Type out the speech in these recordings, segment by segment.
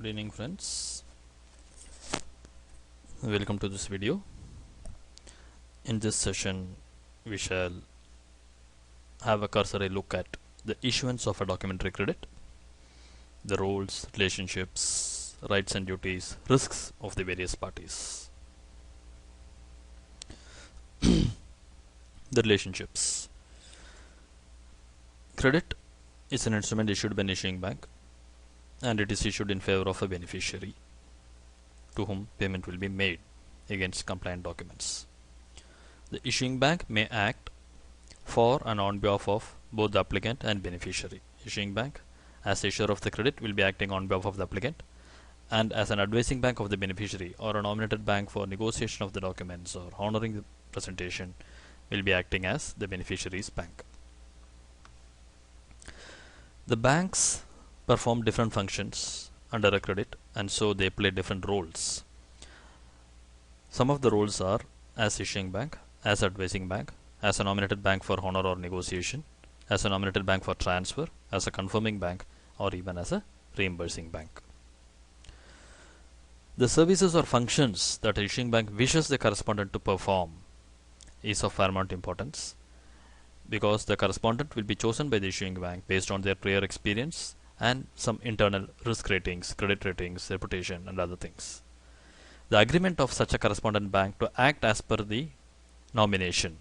evening friends, welcome to this video. In this session we shall have a cursory look at the issuance of a documentary credit, the roles, relationships, rights and duties, risks of the various parties. The relationships. Credit is an instrument issued by an issuing bank, and it is issued in favor of a beneficiary to whom payment will be made against compliant documents. The issuing bank may act for and on behalf of both the applicant and beneficiary. Issuing bank, as issuer of the credit, will be acting on behalf of the applicant, and as an advising bank of the beneficiary or a nominated bank for negotiation of the documents or honoring the presentation, will be acting as the beneficiary's bank. The banks perform different functions under a credit, and so they play different roles. Some of the roles are as issuing bank, as advising bank, as a nominated bank for honor or negotiation, as a nominated bank for transfer, as a confirming bank, or even as a reimbursing bank. The services or functions that the issuing bank wishes the correspondent to perform is of paramount importance, because the correspondent will be chosen by the issuing bank based on their prior experience and some internal risk ratings, credit ratings, reputation, and other things. The agreement of such a correspondent bank to act as per the nomination.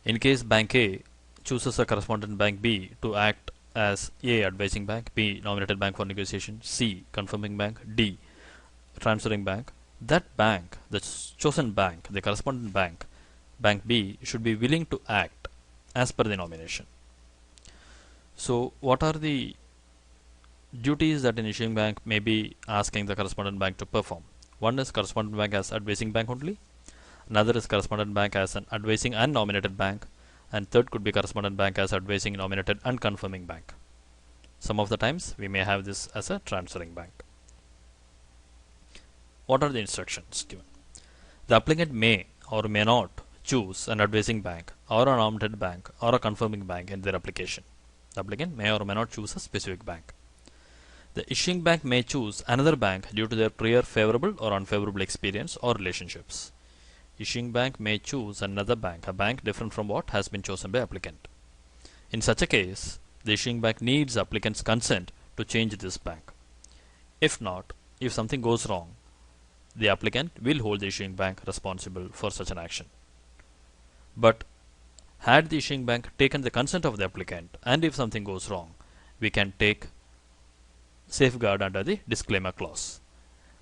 In case Bank A chooses a correspondent Bank B to act as A, advising bank, B, nominated bank for negotiation, C, confirming bank, D, transferring bank, that bank, the chosen bank, the correspondent bank, Bank B, should be willing to act as per the nomination. So what are the duties that an issuing bank may be asking the correspondent bank to perform? One is correspondent bank as advising bank only, another is correspondent bank as an advising and nominated bank, and third could be correspondent bank as advising, nominated and confirming bank. Some of the times we may have this as a transferring bank. What are the instructions given? The applicant may or may not choose an advising bank or a nominated bank or a confirming bank in their application. The applicant may or may not choose a specific bank. The issuing bank may choose another bank due to their prior favorable or unfavorable experience or relationships. Issuing bank may choose another bank, a bank different from what has been chosen by applicant. In such a case, the issuing bank needs applicant's consent to change this bank. If not, if something goes wrong, the applicant will hold the issuing bank responsible for such an action. But had the issuing bank taken the consent of the applicant, and if something goes wrong, we can take safeguard under the disclaimer clause.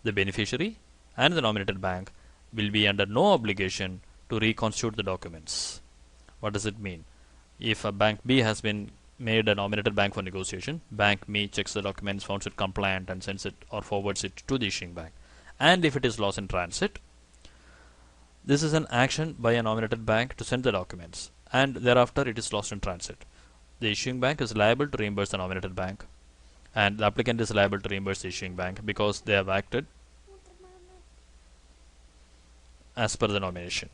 The beneficiary and the nominated bank will be under no obligation to reconstitute the documents. What does it mean? If a bank B has been made a nominated bank for negotiation, bank B checks the documents, finds it compliant, and sends it or forwards it to the issuing bank. And if it is lost in transit, this is an action by a nominated bank to send the documents, and thereafter it is lost in transit. The issuing bank is liable to reimburse the nominated bank, and the applicant is liable to reimburse the issuing bank because they have acted as per the nomination.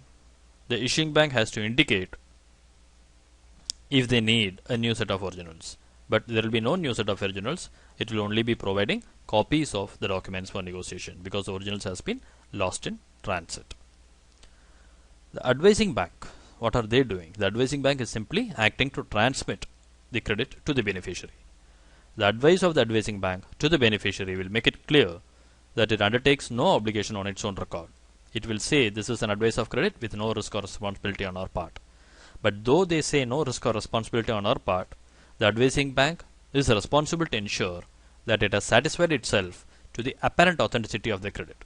The issuing bank has to indicate if they need a new set of originals, but there will be no new set of originals. It will only be providing copies of the documents for negotiation because the originals has been lost in transit. The advising bank, what are they doing? The advising bank is simply acting to transmit the credit to the beneficiary. The advice of the advising bank to the beneficiary will make it clear that it undertakes no obligation on its own record. It will say this is an advice of credit with no risk or responsibility on our part. But though they say no risk or responsibility on our part, the advising bank is responsible to ensure that it has satisfied itself to the apparent authenticity of the credit.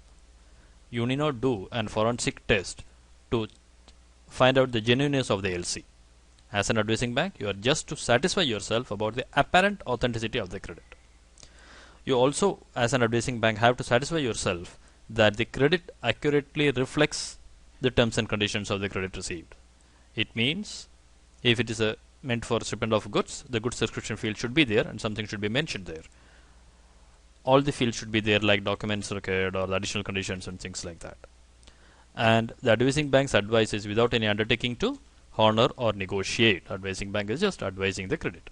You need not do a forensic test to find out the genuineness of the LC. As an advising bank, you are just to satisfy yourself about the apparent authenticity of the credit. You also, as an advising bank, have to satisfy yourself that the credit accurately reflects the terms and conditions of the credit received. It means if it is meant for shipment of goods, the goods description field should be there and something should be mentioned there. All the fields should be there, like documents required or the additional conditions and things like that. And the advising bank's advice is without any undertaking to honor or negotiate. Advising bank is just advising the credit.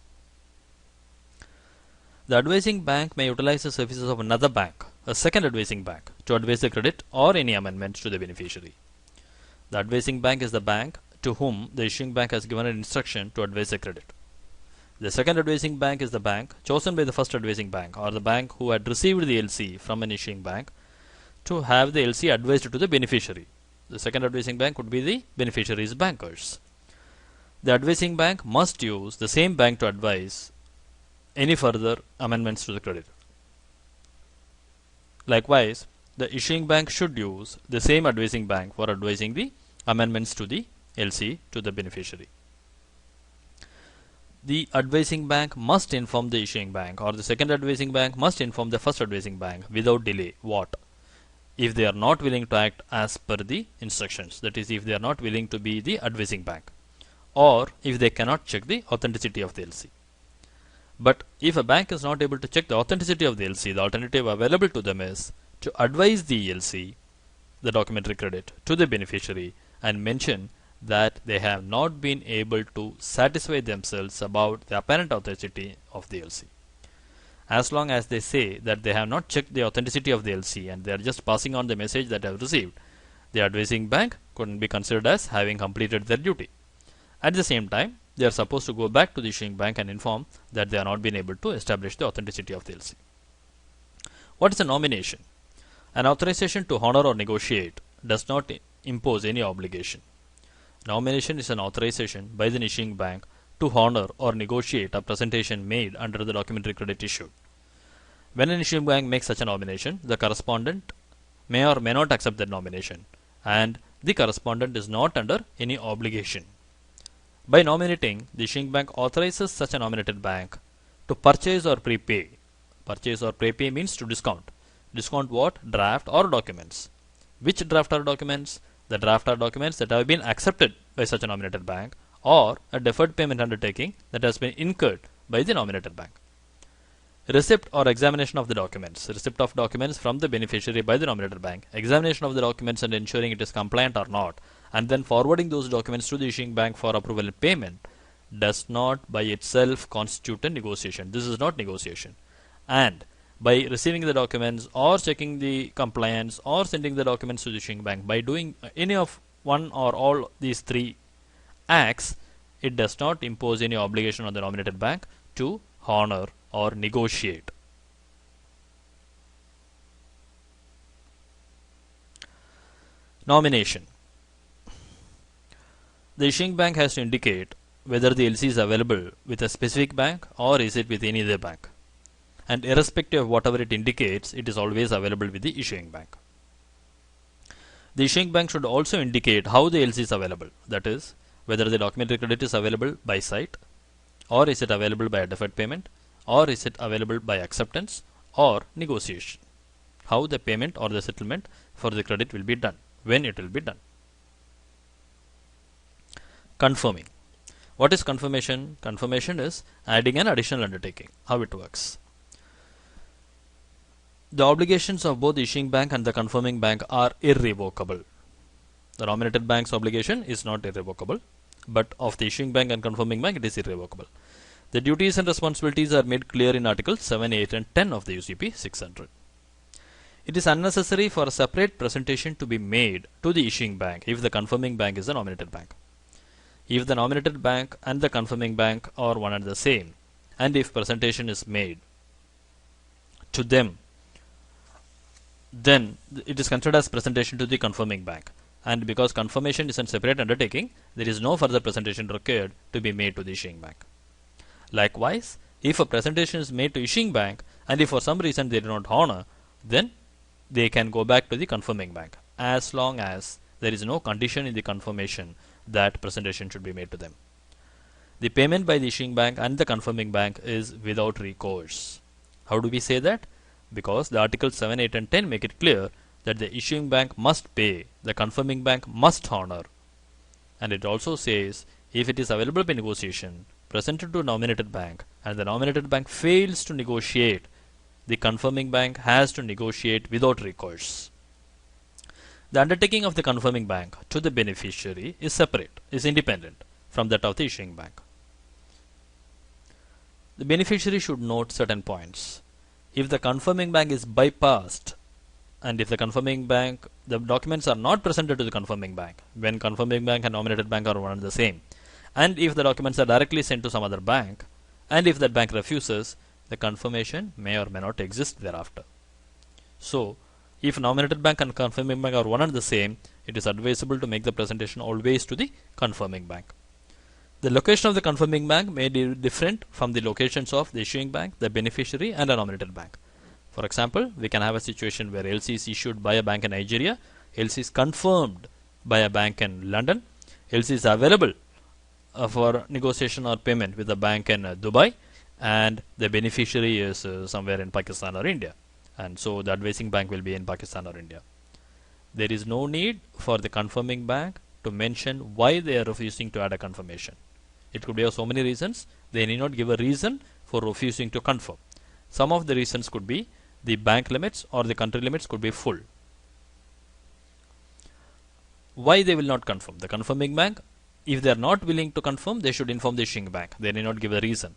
The advising bank may utilize the services of another bank, a second advising bank, to advise the credit or any amendments to the beneficiary. The advising bank is the bank to whom the issuing bank has given an instruction to advise the credit. The second advising bank is the bank chosen by the first advising bank or the bank who had received the LC from an issuing bank to have the LC advised to the beneficiary. The second advising bank would be the beneficiary's bankers. The advising bank must use the same bank to advise any further amendments to the credit. Likewise, the issuing bank should use the same advising bank for advising the amendments to the LC to the beneficiary. The advising bank must inform the issuing bank or the second advising bank must inform the first advising bank without delay. What? If they are not willing to act as per the instructions, that is, if they are not willing to be the advising bank, or if they cannot check the authenticity of the LC. But if a bank is not able to check the authenticity of the LC, the alternative available to them is to advise the LC, the documentary credit, to the beneficiary and mention that they have not been able to satisfy themselves about the apparent authenticity of the LC. As long as they say that they have not checked the authenticity of the LC and they are just passing on the message that they have received, the advising bank couldn't be considered as having completed their duty. At the same time, they are supposed to go back to the issuing bank and inform that they are not been able to establish the authenticity of the LC. What is a nomination? An authorization to honor or negotiate does not impose any obligation. Nomination is an authorization by the issuing bank to honor or negotiate a presentation made under the documentary credit issued. When an issuing bank makes such a nomination, the correspondent may or may not accept that nomination, and the correspondent is not under any obligation. By nominating, the issuing bank authorizes such a nominated bank to purchase or prepay. Purchase or prepay means to discount. Discount what? Draft or documents. Which draft or documents? The draft or documents that have been accepted by such a nominated bank or a deferred payment undertaking that has been incurred by the nominated bank. Receipt or examination of the documents. Receipt of documents from the beneficiary by the nominated bank. Examination of the documents and ensuring it is compliant or not, and then forwarding those documents to the issuing bank for approval and payment does not by itself constitute a negotiation. This is not negotiation. And by receiving the documents or checking the compliance or sending the documents to the issuing bank, by doing any of one or all these three acts, it does not impose any obligation on the nominated bank to honor or negotiate. Nomination. The issuing bank has to indicate whether the LC is available with a specific bank or is it with any other bank. And irrespective of whatever it indicates, it is always available with the issuing bank. The issuing bank should also indicate how the LC is available, that is, whether the documentary credit is available by sight, or is it available by a deferred payment, or is it available by acceptance or negotiation. How the payment or the settlement for the credit will be done, when it will be done. Confirming. What is confirmation? Confirmation is adding an additional undertaking. How it works. The obligations of both the issuing bank and the confirming bank are irrevocable. The nominated bank's obligation is not irrevocable, but of the issuing bank and confirming bank it is irrevocable. The duties and responsibilities are made clear in Articles 7, 8 and 10 of the UCP 600. It is unnecessary for a separate presentation to be made to the issuing bank if the confirming bank is the nominated bank. If the nominated bank and the confirming bank are one and the same, and if presentation is made to them, then it is considered as presentation to the confirming bank. And because confirmation is a separate undertaking, there is no further presentation required to be made to the issuing bank. Likewise, if a presentation is made to issuing bank and if for some reason they do not honor, then they can go back to the confirming bank as long as there is no condition in the confirmation that presentation should be made to them. The payment by the issuing bank and the confirming bank is without recourse. How do we say that? Because the Articles 7, 8 and 10 make it clear that the issuing bank must pay, the confirming bank must honor. And it also says if it is available by negotiation presented to a nominated bank and the nominated bank fails to negotiate, the confirming bank has to negotiate without recourse. The undertaking of the confirming bank to the beneficiary is separate, is independent from that of the issuing bank. the beneficiary should note certain points. If the confirming bank is bypassed, and if the confirming bank, the documents are not presented to the confirming bank, when confirming bank and nominated bank are one and the same, and if the documents are directly sent to some other bank, and if that bank refuses, the confirmation may or may not exist thereafter. So, if nominated bank and confirming bank are one and the same, it is advisable to make the presentation always to the confirming bank. The location of the confirming bank may be different from the locations of the issuing bank, the beneficiary, and a nominated bank. For example, we can have a situation where LC is issued by a bank in Nigeria, LC is confirmed by a bank in London, LC is available for negotiation or payment with a bank in Dubai, and the beneficiary is somewhere in Pakistan or India, and so the advising bank will be in Pakistan or India. There is no need for the confirming bank to mention why they are refusing to add a confirmation. It could be of so many reasons. They need not give a reason for refusing to confirm. Some of the reasons could be the bank limits or the country limits could be full. Why they will not confirm? The confirming bank, if they are not willing to confirm, they should inform the issuing bank. They need not give a reason.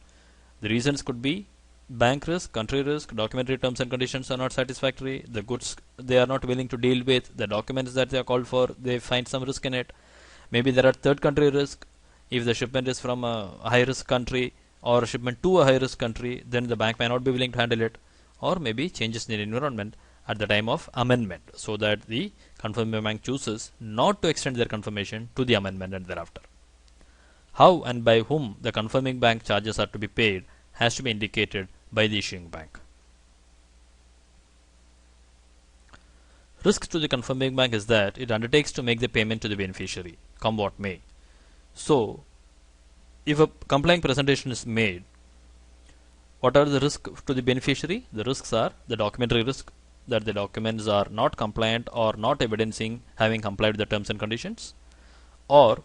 The reasons could be bank risk, country risk, documentary terms and conditions are not satisfactory, the goods they are not willing to deal with, the documents that they are called for, they find some risk in it. Maybe there are third country risk. If the shipment is from a high risk country or a shipment to a high risk country, then the bank may not be willing to handle it. Or maybe changes in the environment at the time of amendment, so that the confirming bank chooses not to extend their confirmation to the amendment and thereafter. How and by whom the confirming bank charges are to be paid has to be indicated by the issuing bank. Risk to the confirming bank is that it undertakes to make the payment to the beneficiary, come what may. So, if a complying presentation is made, what are the risks to the beneficiary? The risks are the documentary risk, that the documents are not compliant or not evidencing having complied with the terms and conditions, or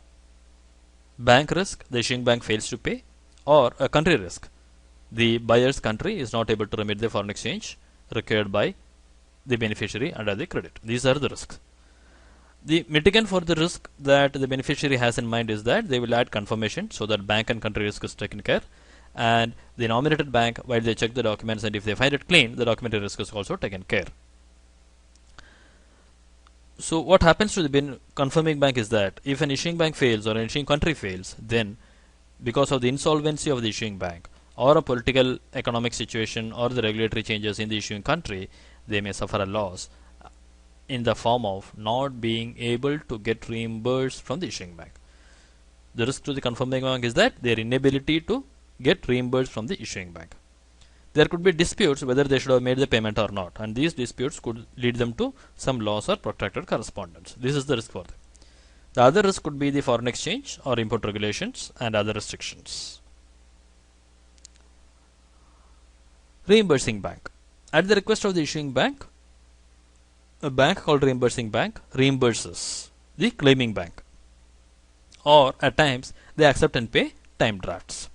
bank risk, the issuing bank fails to pay, or a country risk, the buyer's country is not able to remit the foreign exchange required by the beneficiary under the credit. These are the risks. The mitigant for the risk that the beneficiary has in mind is that they will add confirmation so that bank and country risk is taken care, and the nominated bank, while they check the documents and if they find it clean, the documentary risk is also taken care. So what happens to the confirming bank is that if an issuing bank fails or an issuing country fails, then because of the insolvency of the issuing bank or a political economic situation or the regulatory changes in the issuing country, they may suffer a loss in the form of not being able to get reimbursed from the issuing bank. The risk to the confirming bank is that their inability to get reimbursed from the issuing bank. There could be disputes whether they should have made the payment or not, and these disputes could lead them to some loss or protracted correspondence. This is the risk for them. The other risk could be the foreign exchange or import regulations and other restrictions. Reimbursing bank. At the request of the issuing bank, a bank called reimbursing bank reimburses the claiming bank, or at times they accept and pay time drafts.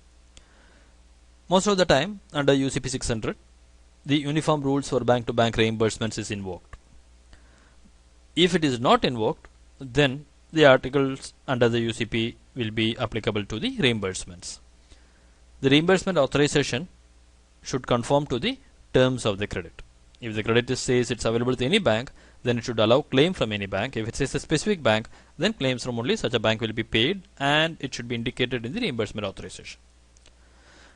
Most of the time under UCP 600, the uniform rules for bank to bank reimbursements is invoked. If it is not invoked, then the articles under the UCP will be applicable to the reimbursements. The reimbursement authorization should conform to the terms of the credit. If the credit says it's available to any bank, then it should allow claim from any bank. If it says a specific bank, then claims from only such a bank will be paid, and it should be indicated in the reimbursement authorization.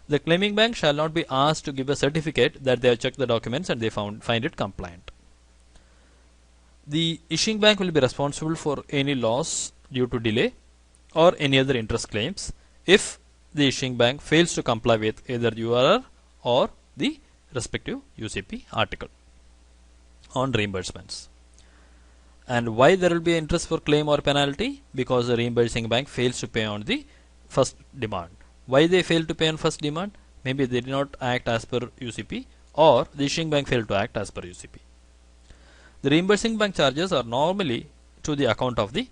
The claiming bank shall not be asked to give a certificate that they have checked the documents and they find it compliant. The issuing bank will be responsible for any loss due to delay or any other interest claims if the issuing bank fails to comply with either URR or the respective UCP article on reimbursements. And why there will be interest for claim or penalty? Because the reimbursing bank fails to pay on the first demand. Why they fail to pay on first demand? Maybe they did not act as per UCP, or the issuing bank failed to act as per UCP. The reimbursing bank charges are normally to the account of the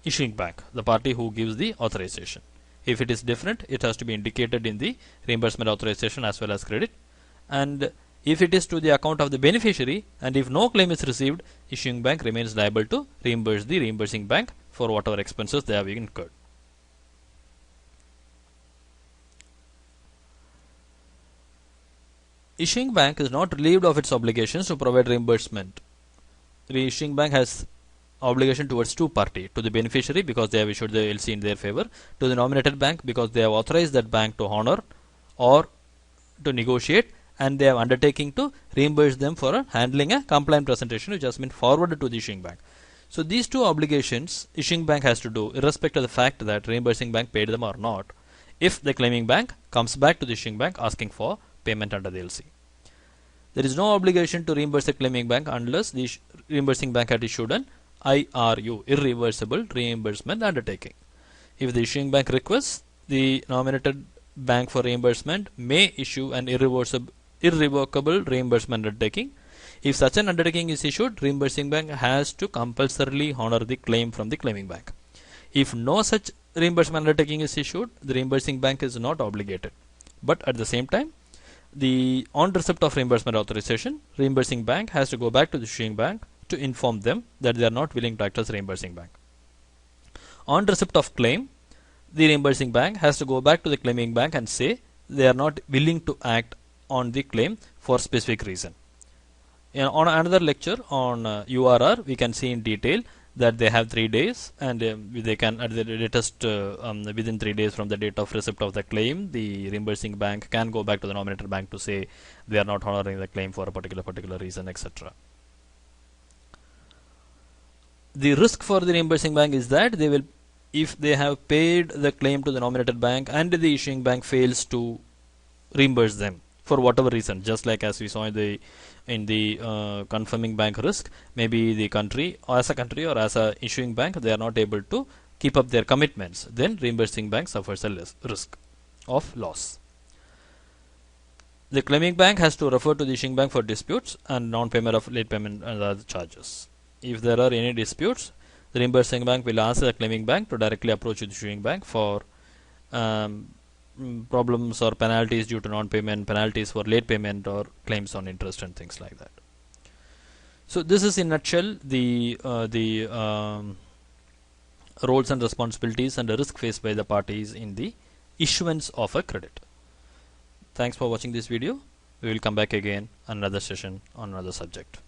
issuing bank, the party who gives the authorization. If it is different, it has to be indicated in the reimbursement authorization as well as credit. And if it is to the account of the beneficiary, and if no claim is received, issuing bank remains liable to reimburse the reimbursing bank for whatever expenses they have incurred. issuing bank is not relieved of its obligations to provide reimbursement. The issuing bank has obligation towards two party, to the beneficiary because they have issued the LC in their favor, to the nominated bank because they have authorized that bank to honor or to negotiate, and they have undertaking to reimburse them for handling a compliant presentation which has been forwarded to the issuing bank. So these two obligations issuing bank has to do irrespective of the fact that reimbursing bank paid them or not, if the claiming bank comes back to the issuing bank asking for payment under the LC. There is no obligation to reimburse the claiming bank unless the reimbursing bank had issued an IRU, irreversible reimbursement undertaking. If the issuing bank requests, the nominated bank for reimbursement may issue an irrevocable reimbursement undertaking. If such an undertaking is issued, reimbursing bank has to compulsorily honor the claim from the claiming bank. If no such reimbursement undertaking is issued, the reimbursing bank is not obligated. But at the same time, on receipt of reimbursement authorization, reimbursing bank has to go back to the issuing bank to inform them that they are not willing to act as reimbursing bank. On receipt of claim, the reimbursing bank has to go back to the claiming bank and say they are not willing to act on the claim for specific reason. On another lecture on URR, we can see in detail that they have 3 days, and they can at the latest within 3 days from the date of receipt of the claim, the reimbursing bank can go back to the nominated bank to say they are not honoring the claim for a particular reason, etc. The risk for the reimbursing bank is that they will, if they have paid the claim to the nominated bank and the issuing bank fails to reimburse them for whatever reason, just like as we saw in the confirming bank risk, maybe the country or as a issuing bank they are not able to keep up their commitments, then reimbursing bank suffers a risk of loss. The claiming bank has to refer to the issuing bank for disputes and non-payment of late payment and other charges. If there are any disputes, the reimbursing bank will ask the claiming bank to directly approach the issuing bank for problems or penalties due to non-payment, penalties for late payment, or claims on interest and things like that. So this is in a nutshell the roles and responsibilities and the risk faced by the parties in the issuance of a credit. Thanks for watching this video. We will come back again another session on another subject.